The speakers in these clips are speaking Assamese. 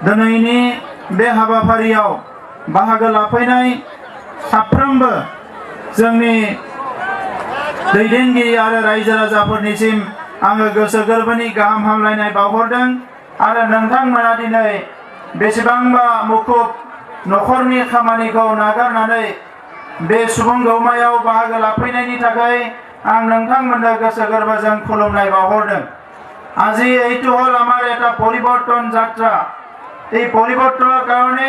दिनैनि बे हाबाफारियाव बाहागो लाफैनाय साफ्रोमबो जोंनि दैदेनगिरि आरो रायजो राजाफोरनिसिम आङो गोसो गोरबोनि गाहाम हामलायनाय बावहरदों आरो नोंथांमोना दिनै बेसेबांबा मुखुब नखरनि खामानिखौ नागारनानै बे सुबुं गौमायाव बाहागो लाफैनायनि थाखाय आं नोंथांमोननो गोसो गोरबोजों खुलुमनाय बावहरदों। আজি এইটো হল আমার এটা পরিবর্তন যাত্রা। এই পরিবর্তনের কারণে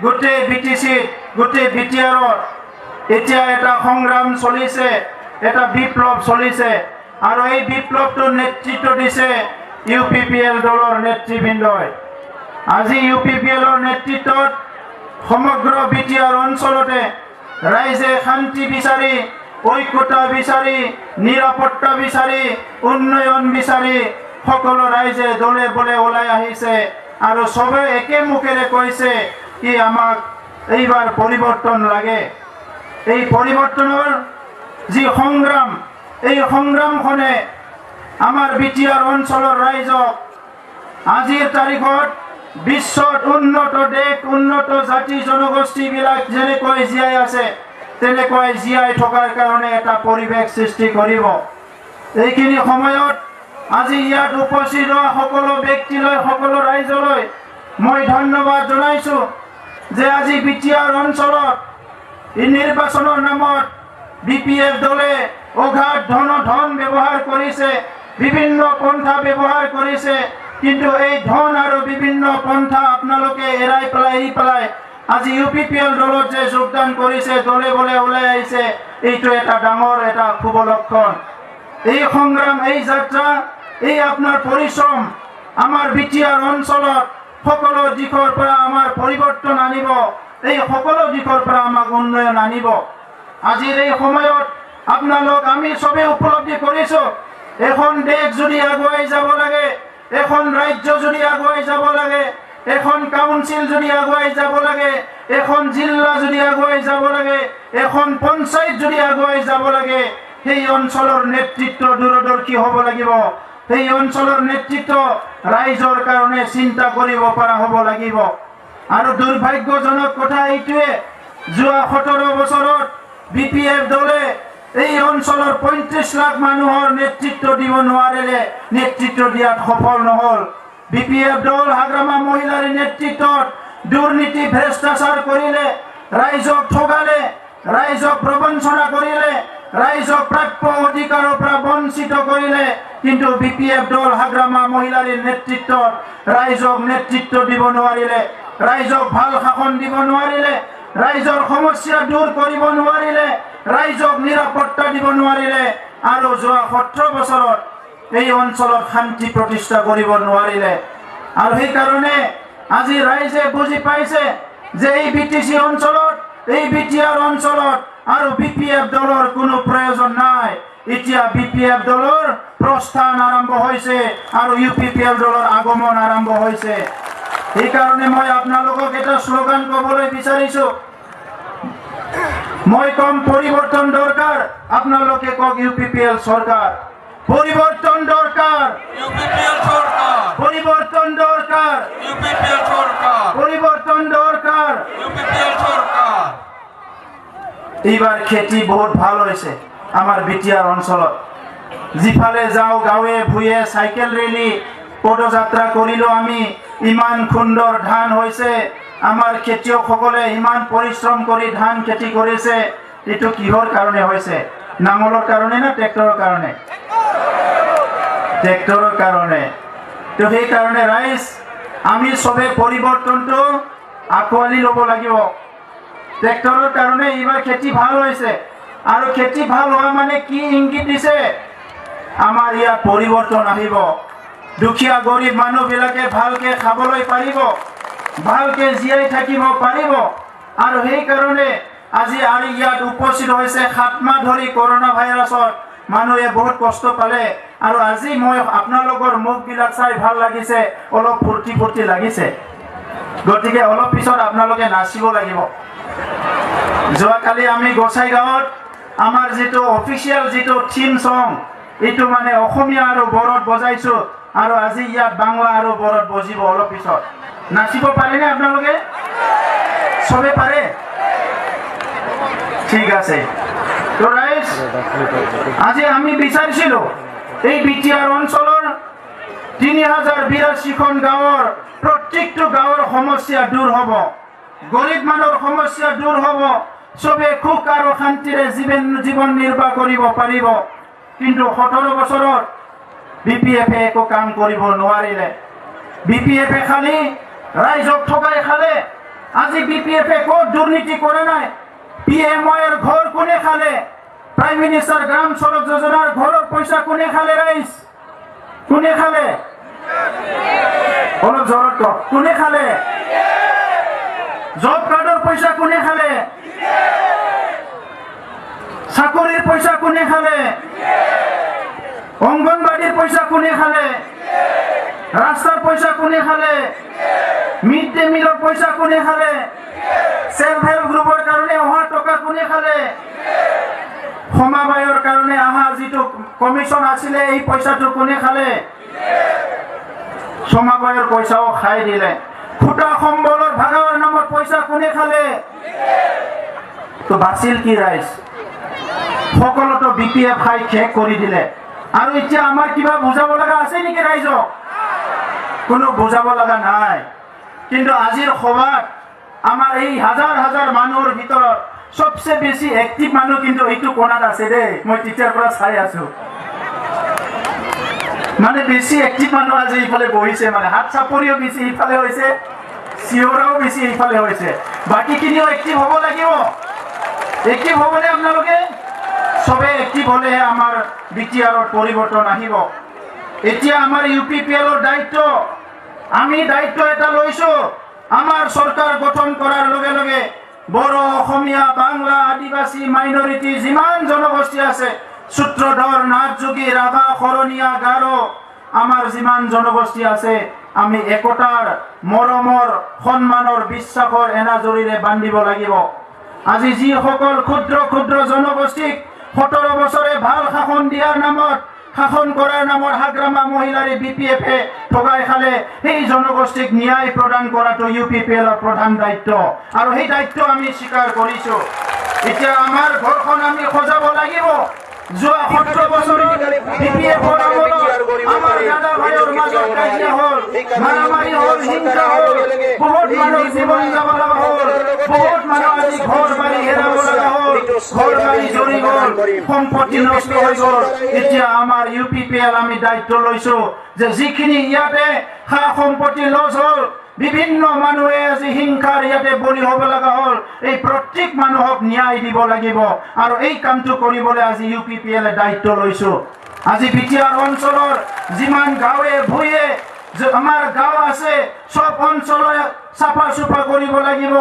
গোটে বিটিসি গোটে বিটিআর এতিয়া এটা সংগ্রাম চলিছে, এটা বিপ্লব চলিছে আৰু এই বিপ্লবটোৰ নেতৃত্ব দিছে ইউপিপিএল দলৰ নেতৃবৃন্দই। আজি ইউপিপিএলৰ নেতৃত্বত সমগ্ৰ বিটিআৰ অঞ্চলতে ৰাইজে শান্তি বিচাৰি, ঐক্যতা বিচাৰি, নিৰাপত্তা বিচাৰি, উন্নয়ন বিচাৰি সকলো ৰাইজে দলে বলে ওলাই আহিছে আৰু সবে একে মুখেৰে কৈছে কি আমাক এইবাৰ পৰিৱৰ্তন লাগে। এই পৰিৱৰ্তনৰ যি সংগ্ৰাম, এই সংগ্ৰামখনে আমাৰ বিটিআৰ অঞ্চলৰ ৰাইজক আজিৰ তাৰিখত বিশ্বত উন্নত দেশ, উন্নত জাতি জনগোষ্ঠীবিলাক যেনেকৈ জীয়াই আছে তেনেকৈ জীয়াই থকাৰ কাৰণে এটা পৰিৱেশ সৃষ্টি কৰিব। এইখিনি সময়ত আজি ইয়াত উপস্থিত হোৱা সকলো ব্যক্তিলৈ, সকলো ৰাইজলৈ মই ধন্যবাদ জনাইছোঁ যে আজি বিটিআৰ অঞ্চলত এই নিৰ্বাচনৰ নামত বিপিএফ দলে অগাধ ধন ব্যৱহাৰ কৰিছে, বিভিন্ন পন্থা ব্যৱহাৰ কৰিছে, কিন্তু এই ধন আৰু বিভিন্ন পন্থা আপোনালোকে এৰি পেলাই আজি ইউপিপিএল দলত যে যোগদান কৰিছে, দলে বলে ওলাই আহিছে, এইটো এটা ডাঙৰ এটা শুভ লক্ষণ। এই সংগ্ৰাম, এই যাত্ৰা, এই আপোনাৰ পৰিশ্ৰম আমাৰ বিটিআৰ অঞ্চলত সকলো দিশৰ পৰা আমাৰ পৰিৱৰ্তন আনিব, এই সকলো দিশৰ পৰা আমাক উন্নয়ন আনিব। আজিৰ এই সময়ত আপোনালোক আমি সবে উপলব্ধি কৰিছোঁ, এখন দেশ যদি আগুৱাই যাব লাগে, এখন ৰাজ্য যদি আগুৱাই যাব লাগে, এখন কাউন্সিল যদি আগুৱাই যাব লাগে, এখন জিলা যদি আগুৱাই যাব লাগে, এখন পঞ্চায়ত যদি আগুৱাই যাব লাগে, সেই অঞ্চলৰ নেতৃত্ব দূৰদৰ্শী হ'ব লাগিব। সেই অঞ্চলৰ নেতৃত্ব ৰাইজৰ কাৰণে চিন্তা কৰিব পৰা হ'ব লাগিব। আৰু দুৰ্ভাগ্যজনক কথা এইটোৱে, যোৱা 17 বছৰত বিপিএফ দলে এই অঞ্চলৰ 35 লাখ মানুহৰ নেতৃত্ব দিব নোৱাৰিলে, নেতৃত্ব দিয়াত সফল নহল। বিপিএফ দল হাগ্ৰামা মহিলাৰ নেতৃত্বত দুৰ্নীতি ভ্ৰষ্টাচাৰ কৰিলে, ৰাইজক ঠগালে, ৰাইজক প্ৰবঞ্চনা কৰিলে, ৰাইজক প্ৰাপ্য অধিকাৰৰ পৰা বঞ্চিত কৰিলে। কিন্তু বিপিএফ দল হাগ্ৰামা মহিলাৰ নেতৃত্বত ৰাইজক নেতৃত্ব দিব নোৱাৰিলে, ৰাইজক ভাল শাসন দিব নোৱাৰিলে, ৰাইজৰ সমস্যা দূৰ কৰিব নোৱাৰিলে, ৰাইজক নিৰাপত্তা দিব নোৱাৰিলে আৰু যোৱা 17 বছৰত এই অঞ্চলত শান্তি প্ৰতিষ্ঠা কৰিব নোৱাৰিলে। আৰু সেইকাৰণে আজি ৰাইজে বুজি পাইছে যে এই বিটিসি অঞ্চলত, এই বিটিআৰ অঞ্চলত আৰু বিপিএফ দলৰ কোনো প্ৰয়োজন নাই। এতিয়া বিপিএফ দলৰ প্ৰস্থান আৰম্ভ হৈছে আৰু ইউপিপিএল দলৰ আগমন আৰম্ভ হৈছে। সেইকাৰণে মই আপোনালোকক এটা শ্লোগান ক'বলৈ বিচাৰিছোঁ। মই কম পৰিৱৰ্তন দৰকাৰ, আপোনালোকে কওক ইউপিপিএল চৰকাৰ। পরিবর্তন দরকার, ইউপিপিএল সরকার। পরিবর্তন দরকার, ইউপিপিএল সরকার। পরিবর্তন দরকার, ইউপিপিএল সরকার। এইবার খেতি বহুত ভাল হয়েছে আমার বিটিআর অঞ্চলত। যিফালে যাও গাঁৱে ভূঞে সাইকেল ৰেলী পদযাত্ৰা কৰিলো আমি, ইমান সুন্দৰ ধান হৈছে। আমাৰ খেতিয়কসকলে ইমান পৰিশ্ৰম কৰি ধান খেতি কৰিছে। এইটো কিহৰ কাৰণে হৈছে? নাঙলৰ কাৰণে না ট্ৰেক্টৰৰ কাৰণে? ট্ৰেক্টৰৰ কাৰণে। তো সেই কাৰণে ৰাইজ আমি সবে পৰিৱৰ্তনটো আঁকোৱালি ল'ব লাগিব। ট্ৰেক্টৰৰ কাৰণে এইবাৰ খেতি ভাল হৈছে আৰু খেতি ভাল হোৱা মানে কি ইংগিত দিছে? আমাৰ ইয়াত পৰিৱৰ্তন আহিব, দুখীয়া গৰীব মানুহবিলাকে ভালকে খাবলৈ পাৰিব, ভালকে জীয়াই থাকিব পাৰিব। আৰু সেইকাৰণে আজি আৰু ইয়াত উপস্থিত হৈছে 7 মাহ ধৰি কৰোনা ভাইৰাছত মানুহে বহুত কষ্ট পালে। আৰু আজি মই আপোনালোকৰ মুখবিলাক চাই ভাল লাগিছে, অলপ ফূৰ্তি ফূৰ্তি লাগিছে। গতিকে অলপ পিছত আপোনালোকে নাচিব লাগিব। যোৱাকালি আমি গোসাইগাঁৱত আমাৰ যিটো অফিচিয়েল যিটো থিম সং, এইটো মানে অসমীয়া আৰু বড়োত বজাইছোঁ। আৰু আজি ইয়াত বাংলা আৰু বড়োত বজিব অলপ পিছত নাচিব পাৰেনে আপোনালোকে সবে পাৰে ঠিক আছে তো ৰাইজ আজি আমি বিচাৰিছিলো এই বিটিআৰ অঞ্চলৰ 3082খন গাঁৱৰ প্ৰত্যেকটো গাঁৱৰ সমস্যা দূৰ হ'ব গৰীব মানুহৰ সমস্যা দূৰ হ'ব সবে সুখ আৰু শান্তিৰে জীৱন নিৰ্বাহ কৰিব পাৰিব কিন্তু 17 বছৰত বিপিএফ একো কাম কৰিব নোৱাৰিলে বিপিএফ খালি ৰাইজক ঠগাই খালে আজি বিপিএফ ক'ত দুৰ্নীতি কৰা নাই পিএমঅৰ ঘৰ কোনে খালে প্ৰাইম মিনিষ্টাৰ গ্ৰাম সড়ক যোজনাৰ ঘৰৰ পইচা কোনে খালে ৰাইজ কোনে খালে অলপ জোৰত কওক কোনে খালে জব কাৰ্ডৰ পইচা কোনে খালে চাকৰিৰ পইচা কোনে খালে অংগনবাড়ীৰ পইচা কোনে খালে ৰাস্তাৰ পইচা কোনে খালে মিড ডে মিলৰ পইচা কোনে খালে সেলফ হেল্প গ্ৰুপৰ কাৰণে অহা টকা কোনে খালে সমবায়ৰ কাৰণে আহা যিটো কমিশন আছিলে এই পইচাটো কোনে খালে সমবায়ৰ পইচাও খাই দিলে খুটা সম্বলৰ ভাগৰ নামত পইচা কোনে খালে তো বাছিল কি ৰাইজ সকলোতো বিপিএফ খাই শেষ কৰি দিলে আৰু এতিয়া আমাৰ কিবা বুজাব লগা আছে নেকি ৰাইজক কোনো বুজাব লগা নাই কিন্তু আজিৰ সভাত আমাৰ এই হাজাৰ হাজাৰ মানুহৰ ভিতৰত সবচে বেছি এক্টিভ মানুহ কিন্তু এইটো কোণাত আছে দেই মই তেতিয়াৰ পৰা চাই আছো মানে বেছি এক্টিভ মানুহ আজি ইফালে বহিছে মানে হাত চাপৰিও বেছি ইফালে হৈছে চিঞৰাও বেছি ইফালে হৈছে বাকীখিনিও এক্টিভ হ'ব লাগিব এক্টিভ হ'বনে আপোনালোকে সবে এক্টিভ হ'লেহে আমাৰ বিটিআৰৰ পৰিৱৰ্তন আহিব এতিয়া আমাৰ ইউপিপিএলৰ দায়িত্ব আমি দায়িত্ব এটা লৈছো আমাৰ চৰকাৰ গঠন কৰাৰ লগে লগে বড়ো অসমীয়া বাংলা আদিবাসী মাইনৰিটি যিমান জনগোষ্ঠী আছে সূত্ৰধৰ নাথযোগী ৰাভা শৰণীয়া গাৰো আমাৰ যিমান জনগোষ্ঠী আছে আমি একতাৰ মৰমৰ সন্মানৰ বিশ্বাসৰ এনাজৰীৰে বান্ধিব লাগিব আজি যিসকল ক্ষুদ্ৰ ক্ষুদ্ৰ জনগোষ্ঠীক 17 বছৰে ভাল শাসন দিয়াৰ নামত শাসন কৰাৰ নামত হাগ্ৰামা মহিলাৰে বিপিএফে ঠগাই খালে সেই জনগোষ্ঠীক ন্যায় প্ৰদান কৰাটো ইউপিপিএলৰ প্ৰধান দায়িত্ব আৰু সেই দায়িত্ব আমি স্বীকাৰ কৰিছো এতিয়া আমাৰ ঘৰখন আমি সজাব লাগিব যোৱা 17 বছৰ বিপিএফৰ আমলত আমাৰ দাদা ভাইৰ মাজত কাজিয়া হ'ল মাৰামাৰি হ'ল হিংসা হ'ল বহুত মানুহ জীৱন যাব লগা হ'ল বহুত মানুহ আজি ঘৰ বাৰী হেৰাব লগা হ'ল ঘৰ বাৰী জ্বলি গ'ল সম্পত্তি নষ্ট হৈ গ'ল এতিয়া আমাৰ ইউপিপিএল আমি দায়িত্ব লৈছো যে যিখিনি ইয়াতে সা সম্পত্তি লছ হ'ল বিভিন্ন মানুহে আজি হিংসাৰ ইয়াতে বলি হ'ব লগা হ'ল এই প্ৰত্যেক মানুহক ন্যায় দিব লাগিব আৰু এই কামটো কৰিবলৈ আজি ইউপিপিএলে দায়িত্ব লৈছো আজি বিটিআৰ অঞ্চলৰ যিমান গাঁৱে ভূঞে আমাৰ গাঁও আছে সব অঞ্চলে চাফা চুফা কৰিব লাগিব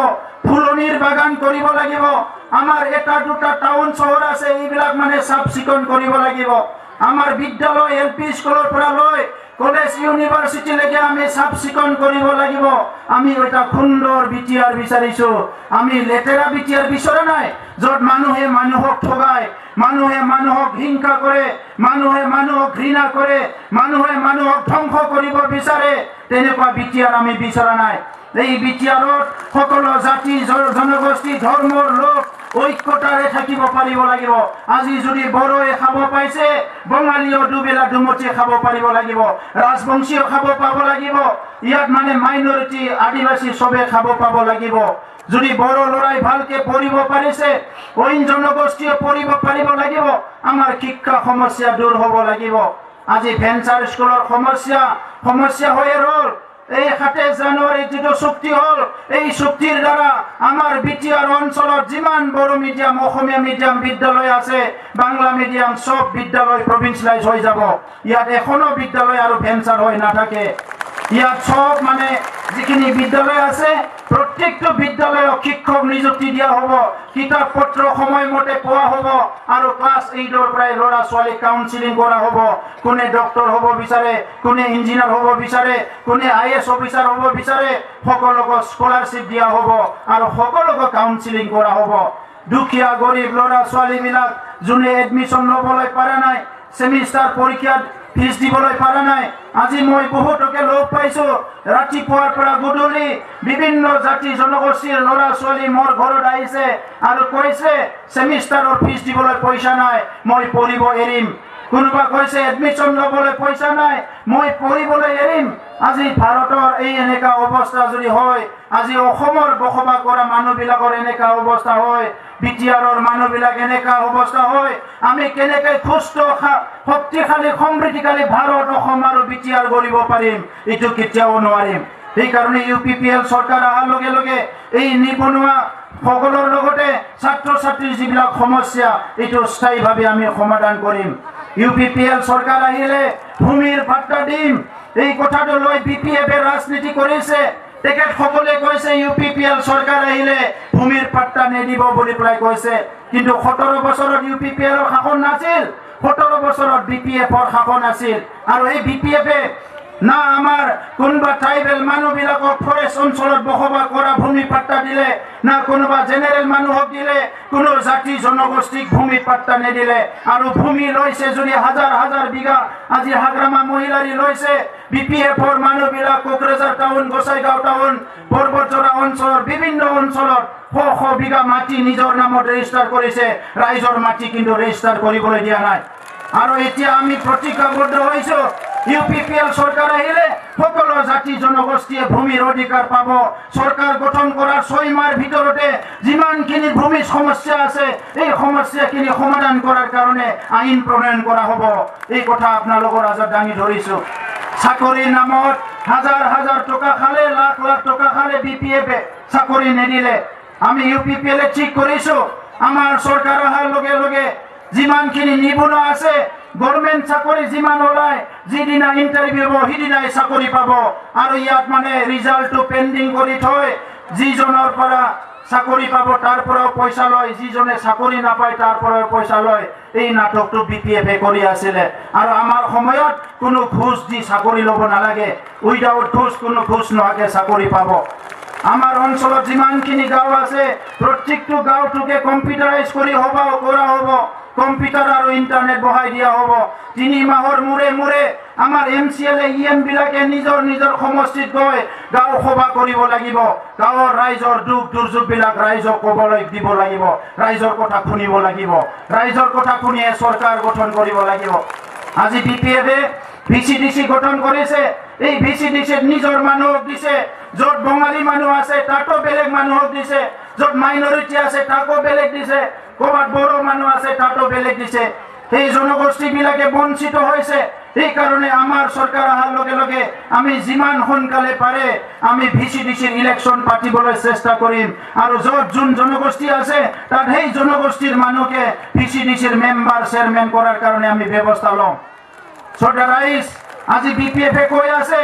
ফুলনিৰ বাগান কৰিব লাগিব আমাৰ এটা দুটা টাউন চহৰ আছে এইবিলাক মানে চাফ চিকুণ কৰিব লাগিব আমাৰ বিদ্যালয় এলপি স্কুলৰ পৰা লৈ কলেজ ইউনিভাৰ্চিটিলৈকে আমি চাফ চিকুণ কৰিব লাগিব আমি এটা সুন্দৰ বিটিআৰ বিচাৰিছো আমি লেতেৰা বিটিআৰ বিচৰা নাই য'ত মানুহে মানুহক ঠগায় মানুহে মানুহক হিংসা কৰে মানুহে মানুহক ঘৃণা কৰে মানুহে মানুহক ধ্বংস কৰিব বিচাৰে তেনেকুৱা বিটিআৰ আমি বিচৰা নাই এই বিটিআৰত সকলো জাতি জনগোষ্ঠী ধৰ্মৰ লোক ঐক্যতাৰে থাকিব পাৰিব লাগিব আজি যদি বড়োৱে খাব পাইছে বঙালীও দুবেলা দুমুঠি খাব পাৰিব লাগিব ৰাজবংশীও খাব পাব লাগিব ইয়াত মানে মাইনৰিটি আদিবাসী সবে খাব পাব লাগিব যদি বড়ো লৰাই ভালকে পঢ়িব পাৰিছে অইন জনগোষ্ঠীও পঢ়িব পাৰিব লাগিব আমাৰ শিক্ষা সমস্যা দূৰ হ'ব লাগিব আজি ভেঞ্চাৰ স্কুলৰ সমস্যা হৈ ৰ'ল এই 27 জানুৱাৰী যেটো চুক্তি হ'ল এই চুক্তিৰ দ্বাৰা আমাৰ বিটিআৰ অঞ্চলত যিমান বড়ো মিডিয়াম অসমীয়া মিডিয়াম বিদ্যালয় আছে বাংলা মিডিয়াম সব বিদ্যালয় প্ৰভিন্সিয়েলাইজ হৈ যাব ইয়াত এখনো বিদ্যালয় আৰু ভেঞ্চাৰ হৈ নাথাকে ইয়াত সব মানে যিখিনি বিদ্যালয় আছে প্ৰত্যেকটো বিদ্যালয়ক শিক্ষক নিযুক্তি দিয়া হ'ব কিতাপ পত্ৰ সময়মতে পোৱা হ'ব আৰু ক্লাছ 8ৰ পৰাই ল'ৰা ছোৱালী কাউন্সেলিং কৰা হ'ব কোনে ডক্টৰ হ'ব বিচাৰে কোনে ইঞ্জিনিয়াৰ হ'ব বিচাৰে কোনে আইএছ অফিচাৰ হ'ব বিচাৰে সকলোকে স্কলাৰশ্বিপ দিয়া হ'ব আৰু সকলোকে কাউন্সেলিং কৰা হ'ব দুখীয়া গৰীব ল'ৰা ছোৱালীবিলাক যোনে এডমিশ্যন ল'বলৈ পৰা নাই সেমিষ্টাৰ পৰীক্ষাত ফিজ দিবলৈ পৰা নাই। আজি মই বহুতকে লগ পাইছোঁ, ৰাতিপুৱাৰ পৰা গধূলি বিভিন্ন জাতি জনগোষ্ঠীৰ ল'ৰা ছোৱালী মোৰ ঘৰত আহিছে আৰু কৈছে ছেমিষ্টাৰৰ ফিজ দিবলৈ পইচা নাই, মই পঢ়িব এৰিম। কোনোবা কৈছে এডমিশ্যন ল'বলৈ পইচা নাই, মই পঢ়িবলৈ এৰিম। আজি ভাৰতৰ এই এনেকা অৱস্থা যদি হয়, আজি অসমৰ বসবাস কৰা মানুহবিলাকৰ এনেকা অৱস্থা হয়, বিটিআৰৰ মানুহবিলাক এনেকা অৱস্থা হয়, আমি কেনেকৈ সুস্থ শক্তিশালী সমৃদ্ধিশালী ভাৰত অসম আৰু বিটিআৰ গঢ়িব পাৰিম? এইটো কেতিয়াও নোৱাৰিম। সেইকাৰণে UPPL চৰকাৰ অহাৰ লগে লগে এই নিবনুৱা সকলৰ লগতে ছাত্ৰ ছাত্ৰীৰ যিবিলাক সমস্যা এইটো স্থায়ীভাৱে আমি সমাধান কৰিম। UPPL চৰকাৰ আহিলে ভূমিৰ পাট্টা দিম, এই কথাটো লৈ BPF ৰাজনীতি কৰিছে। তেখেতসকলে কৈছে UPPL চৰকাৰ আহিলে ভূমিৰ পাট্টা নিদিব বুলি পেলাই কৈছে, কিন্তু 17 বছৰত UPPLৰ শাসন নাছিল, 17 বছৰত BPFৰ শাসন আছিল। আৰু এই BPFে না আমাৰ কোনোবা ট্ৰাইবেল মানুহবিলাকক ফৰেষ্ট অঞ্চলত বসবাস কৰা ভূমি পাট্টা দিলে, না কোনোবা জেনেৰেল মানুহক দিলে, কোনো জাতি জনগোষ্ঠীক ভূমি পাট্টা নিদিলে। আৰু ভূমি লৈছে যদি হাজাৰ হাজাৰ বিঘা, আজি হাগ্ৰামা মহিলাৰী লৈছে। BPFৰ মানুহবিলাক কোকৰাঝাৰ টাউন, গোসাইগাঁও টাউন, পৰ্বতজৰা অঞ্চলৰ বিভিন্ন অঞ্চলত শ বিঘা মাটি নিজৰ নামত ৰেজিষ্টাৰ কৰিছে, ৰাইজৰ মাটি কিন্তু ৰেজিষ্টাৰ কৰিবলৈ দিয়া নাই। আৰু এতিয়া আমি প্ৰতিজ্ঞাবদ্ধ হৈছোঁ, UPPL চৰকাৰ আহিলে সকলো জাতি জনগোষ্ঠীয়ে ভূমিৰ অধিকাৰ পাব। চৰকাৰ গঠন কৰাৰ 6 মাহৰ ভিতৰতে যিমানখিনি ভূমিৰ সমস্যা আছে এই সমস্যাখিনি সমাধান কৰাৰ কাৰণে আইন প্ৰণয়ন কৰা হ'ব। এই কথা আপোনালোকৰ আগত দাঙি ধৰিছোঁ। চাকৰিৰ নামত হাজাৰ হাজাৰ টকা খালে, লাখ লাখ টকা খালে BPFে, চাকৰি নিদিলে। আমি UPPL ঠিক কৰিছোঁ, আমাৰ চৰকাৰ অহাৰ লগে লগে যিমানখিনি নিবনুৱা আছে গভৰ্ণমেণ্ট চাকৰি যিমান ওলায়, যিদিনা ইণ্টাৰভিউ হ'ব সিদিনাই চাকৰি পাব। আৰু ইয়াত মানে ৰিজাল্টটো পেণ্ডিং কৰি থৈ যিজনৰ পৰা চাকৰি পাব তাৰ পৰাও পইচা লয়, যিজনে চাকৰি নাপায় তাৰ পৰাও পইচা লয়। এই নাটকটো BPFে কৰি আছিলে। আৰু আমাৰ সময়ত কোনো ঘুষ দি চাকৰি ল'ব নালাগে, উইদাউট ঘুষ, কোনো ঘুষ নোহোৱাকৈ চাকৰি পাব। আমাৰ অঞ্চলত যিমানখিনি গাঁও আছে প্ৰত্যেকটো গাঁওটোকে কম্পিউটাৰাইজ কৰি কৰা হ'ব, কম্পিউটাৰ আৰু ইণ্টাৰনেট বহাই দিয়া হ'ব। 3 মাহৰ মূৰে মূৰে আমাৰ MCLA EM বিলাকে নিজৰ নিজৰ সমষ্টিত গৈ গাঁও সভা কৰিব লাগিব। গাঁৱৰ ৰাইজৰ দুখ দুৰ্যোগবিলাক ৰাইজক ক'বলৈ দিব লাগিব, ৰাইজৰ কথা শুনিব লাগিব, ৰাইজৰ কথা শুনিয়ে চৰকাৰ গঠন কৰিব লাগিব। আজি BPFে VCDC গঠন কৰিছে। এই VCDCত নিজৰ মানুহক দিছে, য'ত বঙালী মানুহ আছে তাতো বেলেগ মানুহক দিছে, য'ত মাইনৰিটি আছে তাকো বেলেগ দিছে, ক'ৰবাত বড়ো মানুহ আছে তাতো বেলেগ দিছে। সেই জনগোষ্ঠীবিলাকে বঞ্চিত হৈছে। সেইকাৰণে আমাৰ চৰকাৰ অহাৰ লগে লগে আমি যিমান সোনকালে পাৰে আমি VCDCৰ ইলেকশ্যন পাতিবলৈ চেষ্টা কৰিম। আৰু য'ত যোন জনগোষ্ঠী আছে তাত সেই জনগোষ্ঠীৰ মানুহকে VCDCৰ মেম্বাৰ চেয়াৰমেন কৰাৰ কাৰণে আমি ব্যৱস্থা ল'ম। চৰ্দাৰ ৰাইজ, আজি BPFে কৈ আছে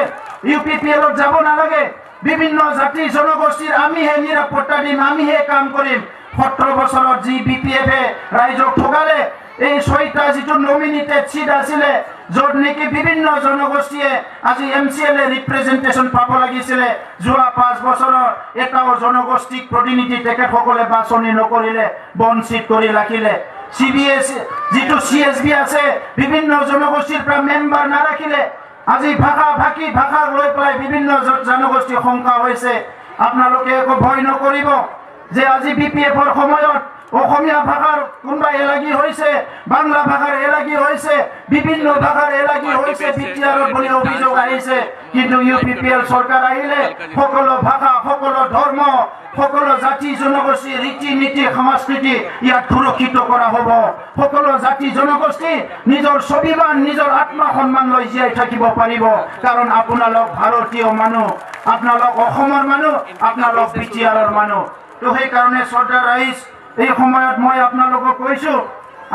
UPPLত যাব নালাগে, বিভিন্ন জাতি জনগোষ্ঠীৰ আমিহে নিৰাপত্তা দিম, আমিহে কাম কৰিম। 17 বছৰত যি BPFে ৰাইজক ঠগালে, এই 6টা যিটো নমিনেটেড চিট আছিলে, য'ত নেকি বিভিন্ন জনগোষ্ঠীয়ে আজি MCLA ৰিপ্ৰেজেণ্টেশ্যন পাব লাগিছিলে, যোৱা 5 বছৰত এটাও জনগোষ্ঠীক প্ৰতিনিধি তেখেতসকলে বাছনি নকৰিলে, বঞ্চিত কৰি ৰাখিলে। CBS যিটো CSB আছে বিভিন্ন জনগোষ্ঠীৰ পৰা মেম্বাৰ নাৰাখিলে। আজি ভাষাক লৈ পেলাই বিভিন্ন জনগোষ্ঠী শংকা হৈছে। আপোনালোকে একো ভয় নকৰিব যে আজি BPFৰ সময়ত অসমীয়া ভাষাৰ কোনোবা এলাগী হৈছে, বাংলা ভাষাৰ এলাগী হৈছে, বিভিন্ন ভাষাৰ এলাগী হৈছে, BTRত বুলি অভিযোগ আহিছে। কিন্তু UPPL চৰকাৰ আহিলে সকলো ভাষা, সকলো ধৰ্ম, সকলো জাতি জনগোষ্ঠী, ৰীতি নীতি সংস্কৃতি ইয়াত সুৰক্ষিত কৰা হ'ব। সকলো জাতি জনগোষ্ঠী নিজৰ স্বাভিমান, নিজৰ আত্মা সন্মান লৈ জীয়াই থাকিব পাৰিব। কাৰণ আপোনালোক ভাৰতীয় মানুহ, আপোনালোক অসমৰ মানুহ, আপোনালোক BTRৰ মানুহ। তো সেইকাৰণে চৰ্দাৰ ৰাইজ, এই সময়ত মই আপোনালোকক কৈছোঁ,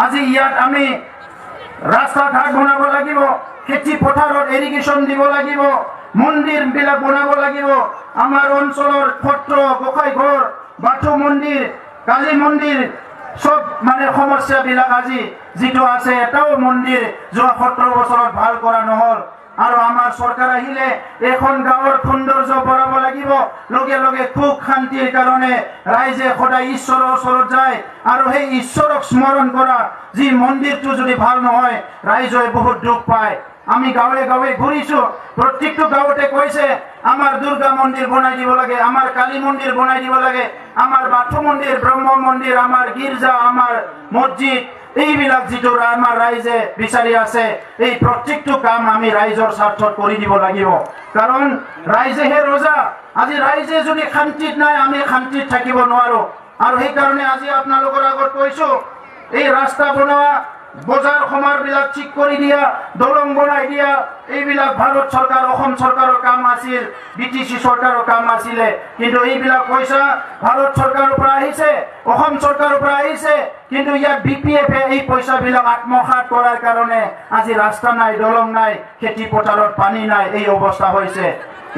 আজি ইয়াত আমি ৰাস্তা ঘাট বনাব লাগিব, খেতি পথাৰত ইৰিগেশ্যন দিব লাগিব, মন্দিৰবিলাক বনাব লাগিব। আমাৰ অঞ্চলৰ সত্ৰ, গোসাঁইঘৰ, বাথৌ মন্দিৰ, কালী মন্দিৰ সব মানে সমস্যাবিলাক আজি যিটো আছে, এটাও মন্দিৰ যোৱা 17 বছৰত ভাল কৰা নহ'ল। আৰু আমাৰ চৰকাৰ আহিলে এখন গাঁৱৰ সৌন্দৰ্য বঢ়াব লাগিব। লগে লগে সুখ শান্তিৰ কাৰণে ৰাইজে সদায় ঈশ্বৰৰ ওচৰত যায়, আৰু সেই ঈশ্বৰক স্মৰণ কৰা যি মন্দিৰটো যদি ভাল নহয় ৰাইজে বহুত দুখ পায়। আমি গাঁৱে গাঁৱে ঘূৰিছো প্ৰত্যেকটো গাঁৱতে কৈছে আমাৰ দুৰ্গা মন্দিৰ বনাই দিব লাগে আমাৰ কালী মন্দিৰ বনাই দিব লাগে আমাৰ বাথৌ মন্দিৰ ব্ৰহ্ম মন্দিৰ আমাৰ গীৰ্জা আমাৰ মছজিদ এইবিলাক যিটো আমাৰ ৰাইজে বিচাৰি আছে এই প্ৰত্যেকটো কাম আমি ৰাইজৰ স্বাৰ্থত কৰি দিব লাগিব কাৰণ ৰাইজেহে ৰজা আজি ৰাইজে যদি শান্তিত নাই আমি শান্তিত থাকিব নোৱাৰো আৰু সেইকাৰণে আজি আপোনালোকৰ আগত কৈছো এই ৰাস্তা বনোৱা বজাৰ সমাৰবিলাক ঠিক কৰি দিয়া দলং বনাই দিয়া এইবিলাক ভাৰত চৰকাৰ অসম চৰকাৰৰ কাম আছিল বিটিসি চৰকাৰৰ কাম আছিলে কিন্তু এইবিলাক পইচা ভাৰত চৰকাৰৰ পৰা আহিছে অসম চৰকাৰৰ পৰা আহিছে কিন্তু ইয়াত বিপিএফ এই পইচাবিলাক আত্মসাৎ কৰাৰ কাৰণে আজি ৰাস্তা নাই দলং নাই খেতি পথাৰত পানী নাই এই অৱস্থা হৈছে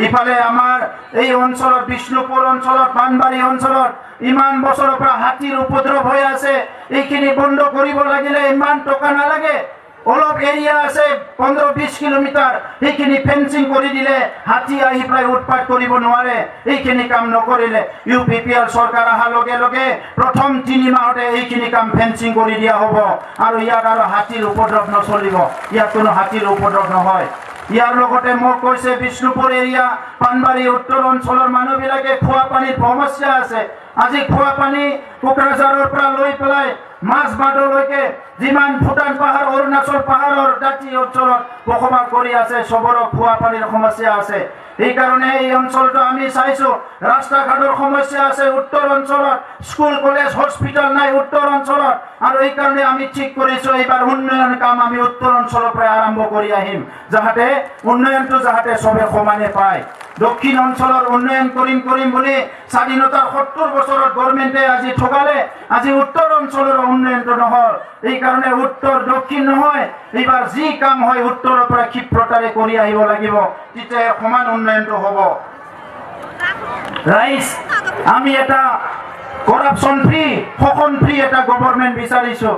ইফালে আমাৰ এই অঞ্চলত বিষ্ণুপুৰ অঞ্চলত পানবাৰী অঞ্চলত ইমান বছৰৰ পৰা হাতীৰ উপদ্ৰৱ হৈ আছে এইখিনি বন্ধ কৰিব লাগিলে ইমান টকা নালাগে অলপ এৰিয়া আছে 15-20 কিলোমিটাৰ এইখিনি ফেন্সিং কৰি দিলে হাতী আহি প্ৰায় উৎপাত কৰিব নোৱাৰে এইখিনি কাম নকৰিলে ইউপিপিএল চৰকাৰ অহাৰ লগে লগে প্ৰথম 3 মাহতে এইখিনি কাম ফেন্সিং কৰি দিয়া হ'ব আৰু ইয়াত আৰু হাতীৰ উপদ্ৰৱ নচলিব ইয়াত কোনো হাতীৰ উপদ্ৰৱ নহয় ইয়াৰ লগতে মোক কৈছে বিষ্ণুপুৰ এৰিয়া পানবাৰী উত্তৰ অঞ্চলৰ মানুহবিলাকে খোৱা পানীৰ সমস্যা আছে আজি খোৱা পানী কোকৰাঝাৰৰ পৰা লৈ পেলাই মাছবাদলৈকে যিমান ভূটান পাহাৰ অৰুণাচল পাহাৰৰ দাঁতি অঞ্চলত বসবাস কৰি আছে সবৰ খোৱা পানীৰ সমস্যা আছে এই কাৰণে এই অঞ্চলটো আমি চাইছো ৰাস্তা ঘাটৰ সমস্যা আছে উত্তৰ অঞ্চলত স্কুল কলেজ হস্পিটাল নাই উত্তৰ অঞ্চলত আৰু এই কাৰণে আমি ঠিক কৰিছো এইবাৰ উন্নয়ন কাম আমি উত্তৰ অঞ্চলৰ পৰা আৰম্ভ কৰি আহিম যাতে উন্নয়নটো যাতে সবে সমানে পায় দক্ষিণ অঞ্চলৰ উন্নয়ন কৰিম বুলি স্বাধীনতাৰ 70 বছৰত গভৰ্ণমেণ্টে আজি ঠগালে আজি উত্তৰ অঞ্চলৰ উন্নয়নটো নহল এই কাৰণে উত্তৰ দক্ষিণ নহয় এইবাৰ যি কাম হয় উত্তৰৰ পৰা ক্ষিপ্ৰতাৰে কৰি আহিব লাগিব তেতিয়া সমান উন্নয়নটো হ'ব ৰাইজ আমি এটা কৰাপশন ফ্ৰী শোষণ ফ্ৰী এটা গভৰ্ণমেণ্ট বিচাৰিছো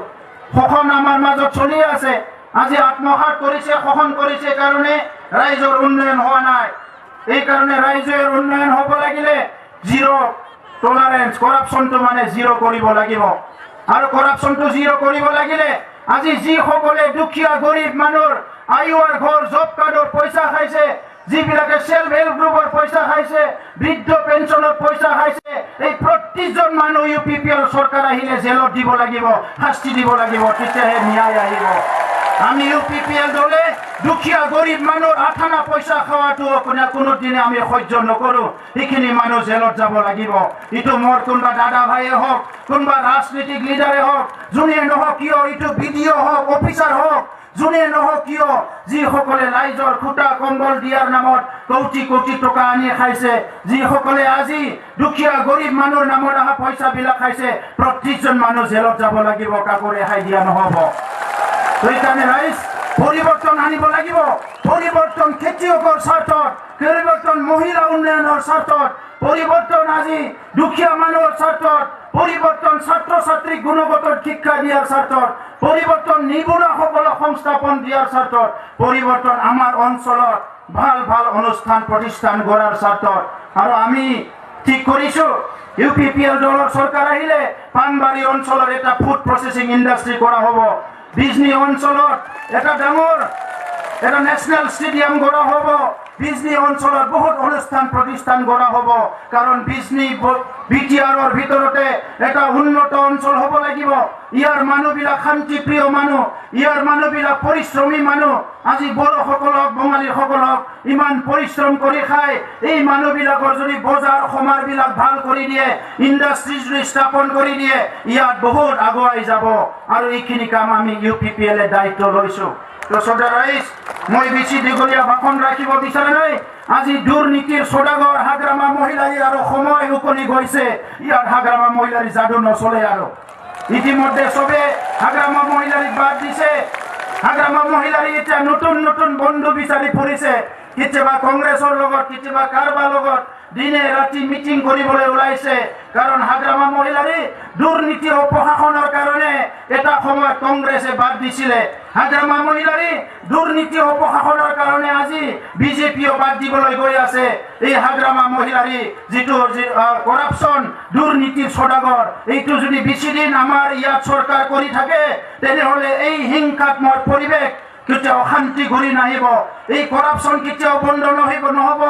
শোষণ আমাৰ মাজত চলি আছে আজি আত্মসাৎ কৰিছে শোষণ কৰিছে কাৰণে ৰাইজৰ উন্নয়ন হোৱা নাই এই কাৰণে ৰাইজৰ উন্নয়ন হ'ব লাগিলে জিৰো টলাৰেন্স কৰাপশনটো মানে জিৰো কৰিব লাগিব আৰু কৰাপশনটো জিৰো কৰিব লাগিলে আজি যি সকলে দুখীয়া গৰীব মানুহৰ আয়ুৰ ঘৰ জব কাৰ্ডৰ পইচা খাইছে যিবিলাকে সেলফ হেল্প গ্ৰুপৰ পইচা খাইছে বৃদ্ধ পেঞ্চনৰ পইচা খাইছে এই প্ৰতিজন মানুহ ইউপিপিএল চৰকাৰ আহিলে জেলত দিব লাগিব শাস্তি দিব লাগিব তেতিয়াহে ন্যায় আহিব আমি ইউপিপিএল দলে দুখীয়া গৰীব মানুহৰ আঠানা পইচা খাওয়াটো কোনো দিনে আমি সহ্য নকৰো এইখিনি মানুহ জেলত যাব লাগিব ইটো মোৰ কোনবা দাদা ভাইয়ে হওক কোনবা ৰাজনৈতিক লিডাৰে হওক যোনে নহওক কিয় ইটো বিডিঅ হওক অফিচাৰ হওক যোনে নহওক কিয় যিসকলে লাইজৰ খুটা কম্বল দিয়াৰ নামত কোটি কোটি টকা আনি খাইছে যিসকলে আজি দুখীয়া গৰীব মানুহৰ নামত অহা পইচাবিলাক খাইছে প্ৰতিজন মানুহ জেলত যাব লাগিব কাকো ৰেহাই দিয়া নহ'ব সেইকাৰণে ৰাইজ পৰিৱৰ্তন আনিব লাগিব পৰিৱৰ্তন খেতিয়কৰ স্বাৰ্থত পৰিৱৰ্তন মহিলা উন্নয়নৰ স্বাৰ্থত পৰিৱৰ্তন আজি দুখীয়া মানুহৰ স্বাৰ্থত পৰিৱৰ্তন ছাত্ৰ ছাত্ৰীক গুণগত শিক্ষা দিয়াৰ স্বাৰ্থত পৰিৱৰ্তন নিবনুৱাসকলক সংস্থাপন দিয়াৰ স্বাৰ্থত পৰিৱৰ্তন আমাৰ অঞ্চলত ভাল ভাল অনুষ্ঠান প্ৰতিষ্ঠান গঢ়াৰ স্বাৰ্থত আৰু আমি ঠিক কৰিছো ইউপিপিএল দলৰ চৰকাৰ আহিলে পানবাৰী অঞ্চলৰ এটা ফুড প্ৰচেছিং ইণ্ডাষ্ট্ৰী কৰা হ'ব বিজনী অঞ্চলত এটা ডাঙৰ এটা ন্যাশনাল স্টেডিয়াম গড়া হ'ব বিজনী অঞ্চলত বহুত অনুষ্ঠান প্ৰতিষ্ঠান গড়া হ'ব কাৰণ বিজনী বিটিআৰৰ ভিতৰতে এটা উন্নত অঞ্চল হ'ব লাগিব ইয়াৰ মানুহবিলাক শান্তিপ্ৰিয় মানুহ ইয়াৰ মানুহবিলাক পৰিশ্ৰমী মানুহ আজি বড়োসকলক বঙালীসকলক ইমান পৰিশ্ৰম কৰি খায় এই মানুহবিলাকৰ যদি বজাৰ সমাৰবিলাক ভাল কৰি দিয়ে ইণ্ডাষ্ট্ৰী যদি স্থাপন কৰি দিয়ে ইয়াত বহুত আগুৱাই যাব আৰু এইখিনি কাম আমি ইউপিপিএলে দায়িত্ব লৈছো তো সদা ৰাইজ মই বেছি দীঘলীয়া ভাষণ ৰাখিব বিচৰা নাই আজি দুৰ্নীতিৰ সদাগৰ হাগ্ৰামা মহিলাই আৰু সময় উকলি গৈছে ইয়াত হাগ্ৰামা মহিলাৰ যাদু নচলে আৰু ইতিমধ্যে সবে হাগ্ৰামা মহিলাৰ বাদ দিছে হাগ্ৰামা মহিলাৰ এতিয়া নতুন নতুন বন্ধু বিচাৰি ফুৰিছে কেতিয়াবা কংগ্ৰেছৰ লগত কেতিয়াবা কাৰোবাৰ লগত দিনে ৰাতি মিটিং কৰিবলৈ ওলাইছে কাৰণ হাগ্ৰামা মহিলাৰী দুৰ্নীতি অপশাসনৰ কাৰণে এটা সময়ত কংগ্ৰেছে বাদ দিছিলে হাগ্ৰামা মহিলাৰী দুৰ্নীতি অপশাসনৰ কাৰণে আজি বিজেপিও বাদ দিবলৈ গৈ আছে এই হাগ্ৰামা মহিলাৰী যিটো কৰাপশন দুৰ্নীতিৰ সদাগৰ এইটো যদি বেছিদিন আমাৰ ইয়াত চৰকাৰ কৰি থাকে তেনেহ'লে এই হিংসাত্মক পৰিৱেশ কেতিয়াও শান্তি ঘূৰি নাহিব এই কৰাপশ্যন কেতিয়াও বন্ধ নহ'ব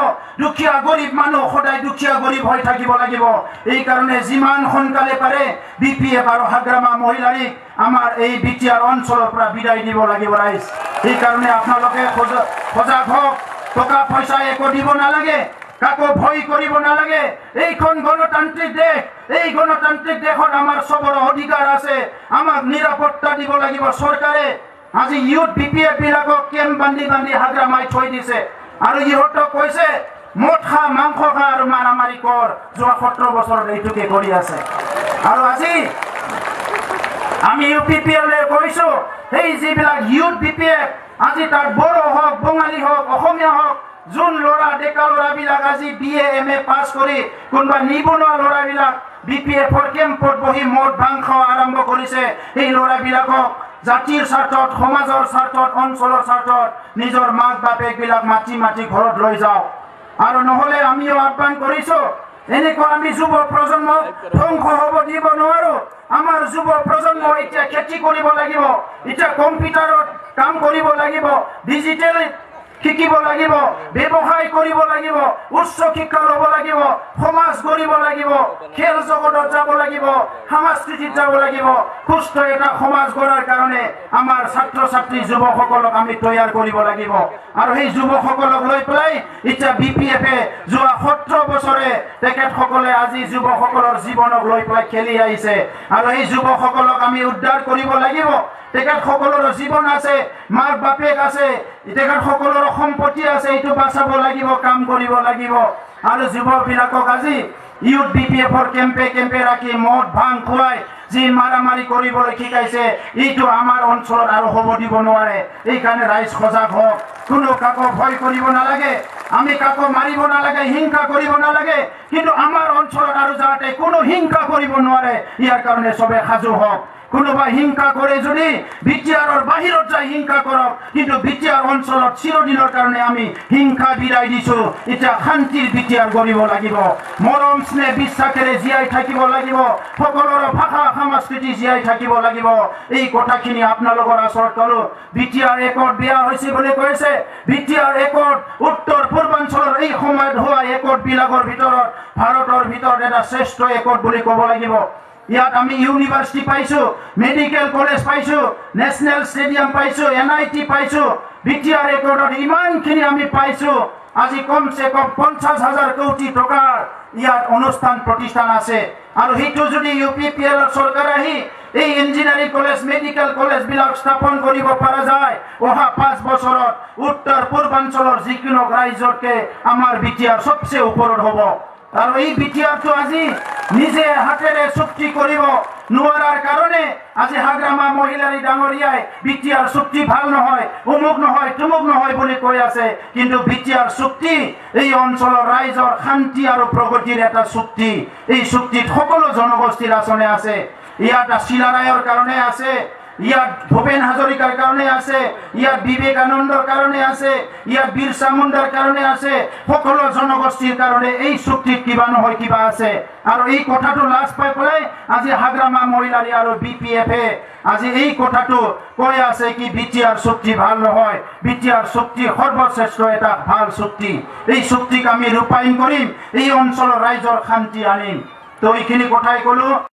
দুখীয়া গৰীব মানুহ সদায় দুখীয়া গৰীব হৈ থাকিব লাগিব এই কাৰণে যিমান সোনকালে পাৰে বিপিএফ আৰু হাগ্ৰামা মহিলাৰীক আমাৰ এই বিটিআৰ অঞ্চলৰ পৰা বিদায় দিব লাগিব ৰাইজ এই কাৰণে আপোনালোকে সজাগ হওক টকা পইচা একো দিব নালাগে কাকো ভয় কৰিব নালাগে এইখন গণতান্ত্ৰিক দেশ এই গণতান্ত্ৰিক দেশত আমাৰ সবৰ অধিকাৰ আছে আমাক নিৰাপত্তা দিব লাগিব চৰকাৰে আজি ইউথ বিপিএফ বিলাকক কেম্প বান্ধি হাগ্ৰামাই থৈ দিছে আৰু ইহঁতক কৈছে মদ খা মাংস খা আৰু মাৰামাৰি কৰ যোৱা 17 বছৰত এইটোকে কৰি আছে আৰু আজি আমি ইউপিপিএলে কৈছো এই যিবিলাক ইউথ বিপিএফ আজি তাত বড়ো হওক বঙালী হওক অসমীয়া হওক যোন ল'ৰা ডেকা ল'ৰাবিলাক আজি BA MA পাছ কৰি কোনোবা নিবনুৱা ল'ৰাবিলাক বিপিএফৰ কেম্পত বহি মদ ভাং খোৱা আৰম্ভ কৰিছে এই ল'ৰাবিলাকক জাতিৰ স্বাৰ্থত সমাজৰ স্বাৰ্থত অঞ্চলৰ স্বাৰ্থত নিজৰ মাক বাপেকবিলাক মাতি ঘৰত লৈ যাওক আৰু নহ'লে আমিও আহ্বান কৰিছো এনেকুৱা আমি যুৱ প্ৰজন্মক ধ্বংস হ'ব দিব নোৱাৰো আমাৰ যুৱ প্ৰজন্ম এতিয়া খেতি কৰিব লাগিব এতিয়া কম্পিউটাৰত কাম কৰিব লাগিব ডিজিটেল শিকিব লাগিব ব্যৱসায় কৰিব লাগিব উচ্চ শিক্ষা ল'ব লাগিব সমাজ গঢ়িব লাগিব খেল জগতত যাব লাগিব সাংস্কৃতিক যাব লাগিব সুস্থ এটা সমাজ গঢ়াৰ কাৰণে আমাৰ ছাত্ৰ ছাত্ৰী যুৱকসকলক আমি তৈয়াৰ কৰিব লাগিব আৰু সেই যুৱকসকলক লৈ পেলাই এতিয়া বিপিএফে যোৱা 17 বছৰে তেখেতসকলে আজি যুৱকসকলৰ জীৱনক লৈ পেলাই খেলি আহিছে আৰু এই যুৱকসকলক আমি উদ্ধাৰ কৰিব লাগিব তেখেতসকলৰ জীৱন আছে মাক বাপেক আছে তেখেতসকলৰ সম্পত্তি আছে এইটো বাচাব লাগিব কাম কৰিব লাগিব আৰু যুৱকবিলাকক আজি ইউথ বিপিএফৰ কেম্পে ৰাখি মদ ভাং খুৱাই যি মাৰামাৰি কৰিবলৈ শিকাইছে এইটো আমাৰ অঞ্চলত আৰু হ'ব দিব নোৱাৰে এইকাৰণে ৰাইজ সজাগ হওক কোনো কাকো ভয় কৰিব নালাগে আমি কাকো মাৰিব নালাগে হিংসা কৰিব নালাগে কিন্তু আমাৰ অঞ্চলত আৰু যাতে কোনো হিংসা কৰিব নোৱাৰে ইয়াৰ কাৰণে সবে সাজু হওক কোনোবা হিংসা কৰে যদি বিটিআৰৰ বাহিৰত যাই হিংসা কৰক কিন্তু বিটিআৰ অঞ্চলত চিৰদিনৰ কাৰণে আমি হিংসা বিদায় দিছো এতিয়া শান্তিৰ বিটিআৰ গঢ়িব লাগিব মৰম স্নেহ বিশ্বাসেৰে জীয়াই থাকিব লাগিব সকলোৰে ভাষা সংস্কৃতি জীয়াই থাকিব লাগিব এই কথাখিনি আপোনালোকৰ ওচৰত কলো বিটিআৰ একৰ্ড বেয়া হৈছে বুলি কৈছে বিটিআৰ একৰ্ড উত্তৰ পূৰ্বাঞ্চলৰ এই সময়ত হোৱা একৰ্ড বিলাকৰ ভিতৰত ভাৰতৰ ভিতৰত এটা শ্ৰেষ্ঠ একৰ্ড বুলি ক'ব লাগিব ইয়াত আমি ইউনিভাৰ্চিটি পাইছো মেডিকেল কলেজ পাইছো নেশনেল ষ্টেডিয়াম পাইছো NIT পাইছো বিটিআৰ একৰ্ডত ইমানখিনি আমি পাইছো আজি কমসে কম 50,000 কোটি টকাৰ ইয়াত অনুষ্ঠান প্ৰতিষ্ঠান আছে আৰু সেইটো যদি UPPL চৰকাৰ আহি এই ইঞ্জিনিয়াৰিং কলেজ মেডিকেল কলেজ বিলাক স্থাপন কৰিব পৰা যায় অহা 5 বছৰত উত্তৰ পূৰ্বাঞ্চলৰ যিকোনো ৰাজ্যতকে আমাৰ বিটিআৰ সবচেয়ে ওপৰত হ'ব আৰু এই বিটিআৰটো আজি নিজে হাতেৰে চুক্তি কৰিব নোৱাৰাৰ কাৰণে আজি হাগ্ৰামা মহিলাৰী ডাঙৰীয়াই বিটিআৰ চুক্তি ভাল নহয় অমুক নহয় তুমুক নহয় বুলি কৈ আছে কিন্তু বিটিআৰ চুক্তি এই অঞ্চলৰ ৰাইজৰ শান্তি আৰু প্ৰগতিৰ এটা চুক্তি এই চুক্তিত সকলো জনগোষ্ঠীৰ আচৰণে আছে ইয়াত শিলাৰায়ৰ কাৰণে আছে ইয়াত ভূপেন হাজৰিকাৰ কাৰণে আছে ইয়াত বিবেকানন্দৰ কাৰণে আছে ইয়াত বিৰছা মুণ্ডাৰ কাৰণে আছে সকলো জনগোষ্ঠীৰ কাৰণে এই চুক্তিত কিবা নহয় কিবা আছে আৰু এই কথাটো লাজ পাই পেলাই আজি হাগ্ৰামা মহিলাৰী আৰু বিপিএফে আজি এই কথাটো কৈ আছে কি বিটিআৰ চুক্তি ভাল নহয় বিটিআৰ চুক্তি সৰ্বশ্ৰেষ্ঠ এটা ভাল চুক্তি এই চুক্তিক আমি ৰূপায়ণ কৰিম এই অঞ্চলৰ ৰাইজৰ শান্তি আনিম তো এইখিনি কথাই ক'লো